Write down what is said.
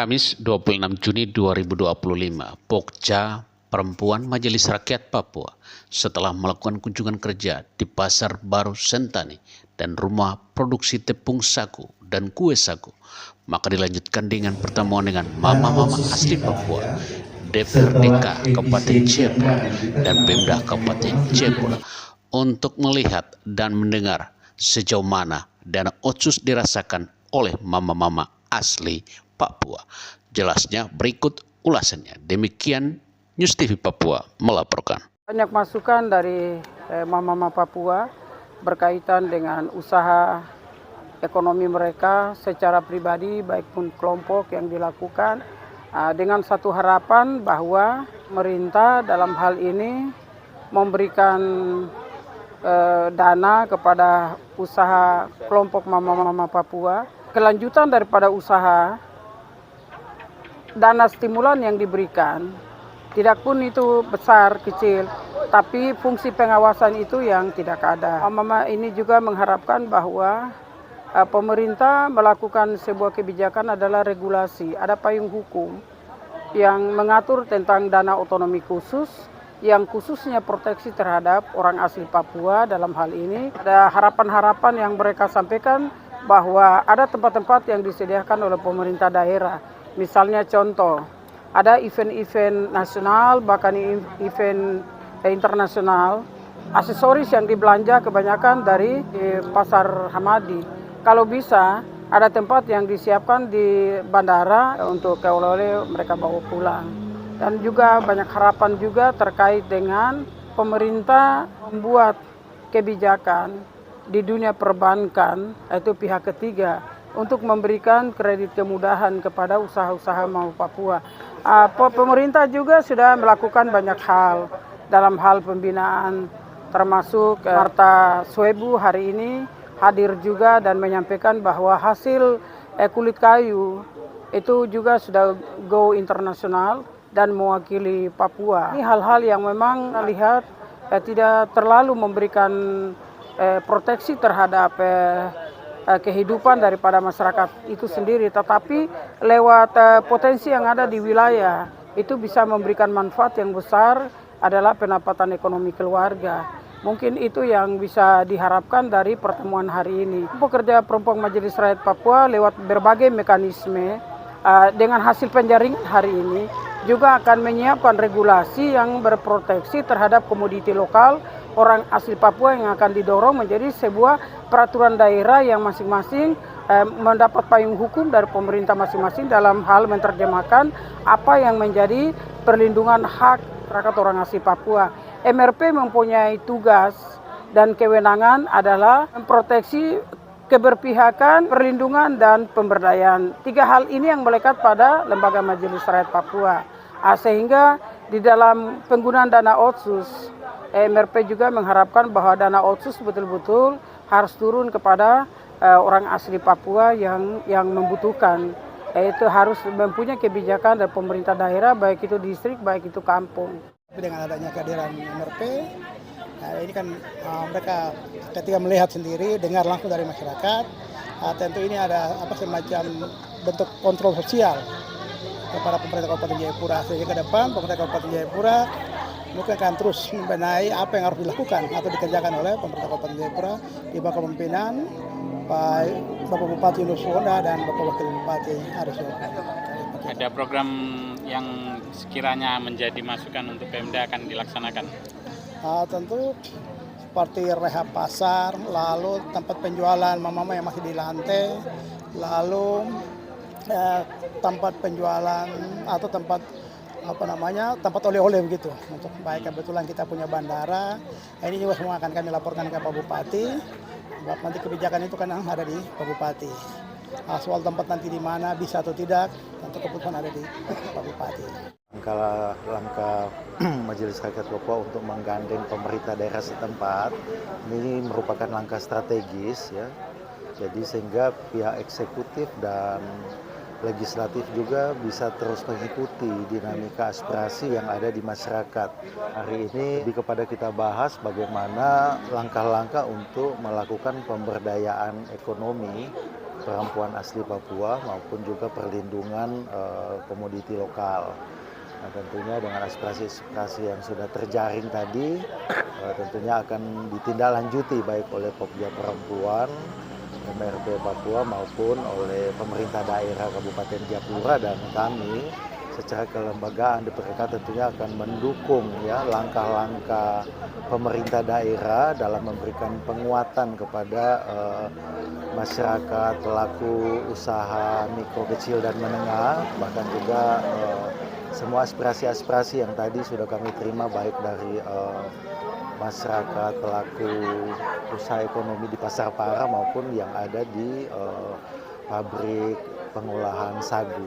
Kamis 26 Juni 2025, Pokja Perempuan Majelis Rakyat Papua setelah melakukan kunjungan kerja di Pasar Baru Sentani dan rumah produksi tepung sagu dan kue sagu, maka dilanjutkan dengan pertemuan dengan mama-mama asli Papua, DPRDK Kabupaten Jayapura dan Pemda Kabupaten Jayapura untuk melihat dan mendengar sejauh mana dana otsus dirasakan oleh mama-mama asli Papua. Jelasnya berikut ulasannya. Demikian News TV Papua melaporkan. Banyak masukan dari mama-mama Papua berkaitan dengan usaha ekonomi mereka secara pribadi baik pun kelompok yang dilakukan dengan satu harapan bahwa pemerintah dalam hal ini memberikan dana kepada usaha kelompok mama-mama Papua. Kelanjutan daripada usaha dana stimulan yang diberikan, tidak pun itu besar, kecil, tapi fungsi pengawasan itu yang tidak ada. Mama ini juga mengharapkan bahwa pemerintah melakukan sebuah kebijakan adalah regulasi, ada payung hukum yang mengatur tentang dana otonomi khusus, yang khususnya proteksi terhadap orang asli Papua. Dalam hal ini ada harapan-harapan yang mereka sampaikan bahwa ada tempat-tempat yang disediakan oleh pemerintah daerah. Misalnya contoh, ada event-event nasional, bahkan event internasional, aksesoris yang dibelanja kebanyakan dari Pasar Hamadi. Kalau bisa, ada tempat yang disiapkan di bandara untuk oleh-oleh mereka bawa pulang. Dan juga banyak harapan juga terkait dengan pemerintah membuat kebijakan di dunia perbankan, yaitu pihak ketiga, untuk memberikan kredit kemudahan kepada usaha-usaha mau Papua. Pemerintah juga sudah melakukan banyak hal dalam hal pembinaan, termasuk Marta Swebu hari ini hadir juga dan menyampaikan bahwa hasil kulit kayu itu juga sudah go internasional dan mewakili Papua. Ini hal-hal yang memang lihat tidak terlalu memberikan proteksi terhadap kehidupan daripada masyarakat itu sendiri, tetapi lewat potensi yang ada di wilayah itu bisa memberikan manfaat yang besar adalah pendapatan ekonomi keluarga. Mungkin itu yang bisa diharapkan dari pertemuan hari ini. Pekerja perempuan Majelis Rakyat Papua lewat berbagai mekanisme dengan hasil penjaringan hari ini juga akan menyiapkan regulasi yang berproteksi terhadap komoditi lokal orang asli Papua yang akan didorong menjadi sebuah peraturan daerah yang masing-masing mendapat payung hukum dari pemerintah masing-masing dalam hal menerjemahkan apa yang menjadi perlindungan hak rakyat orang asli Papua. MRP mempunyai tugas dan kewenangan adalah memproteksi keberpihakan, perlindungan, dan pemberdayaan. Tiga hal ini yang melekat pada Lembaga Majelis Rakyat Papua. Sehingga di dalam penggunaan dana otsus, MRP juga mengharapkan bahwa dana otsus betul-betul harus turun kepada orang asli Papua yang membutuhkan. Itu harus mempunyai kebijakan dari pemerintah daerah, baik itu distrik, baik itu kampung. Dengan adanya kehadiran MRP, ini kan mereka ketika melihat sendiri, dengar langsung dari masyarakat, tentu ini ada semacam bentuk kontrol sosial kepada pemerintah Kabupaten Jayapura. Sehingga ke depan pemerintah Kabupaten Jayapura mungkin akan terus membenahi apa yang harus dilakukan atau dikerjakan oleh pemerintah Kabupaten Jayapura di bawah kepemimpinan Bapak Bupati Nuswonda dan Bapak Wakil Bupati Arisyo. Ada program yang sekiranya menjadi masukan untuk Pemda akan dilaksanakan? Tentu seperti rehab pasar, lalu tempat penjualan mama-mama yang masih di lantai, lalu tempat penjualan atau tempat tempat oleh-oleh begitu. Untuk baik kebetulan kita punya bandara, ini juga semua akan kami laporkan ke Pak Bupati. Nanti kebijakan itu kan ada di Pak Bupati. Soal tempat nanti di mana bisa atau tidak, tentu keputusan ada di Pak Bupati. Langkah Majelis Rakyat Papua untuk menggandeng pemerintah daerah setempat ini merupakan langkah strategis ya. Jadi sehingga pihak eksekutif dan legislatif juga bisa terus mengikuti dinamika aspirasi yang ada di masyarakat. Hari ini lebih kepada kita bahas bagaimana langkah-langkah untuk melakukan pemberdayaan ekonomi perempuan asli Papua maupun juga perlindungan komoditi lokal. Nah, tentunya dengan aspirasi-aspirasi yang sudah terjaring tadi, tentunya akan ditindaklanjuti baik oleh Pokja Perempuan, MRP Papua maupun oleh pemerintah daerah Kabupaten Jayapura, dan kami secara kelembagaan DPRK tentunya akan mendukung ya langkah-langkah pemerintah daerah dalam memberikan penguatan kepada masyarakat pelaku usaha mikro, kecil dan menengah, bahkan juga semua aspirasi-aspirasi yang tadi sudah kami terima baik dari masyarakat pelaku usaha ekonomi di Pasar Para maupun yang ada di pabrik pengolahan sagu.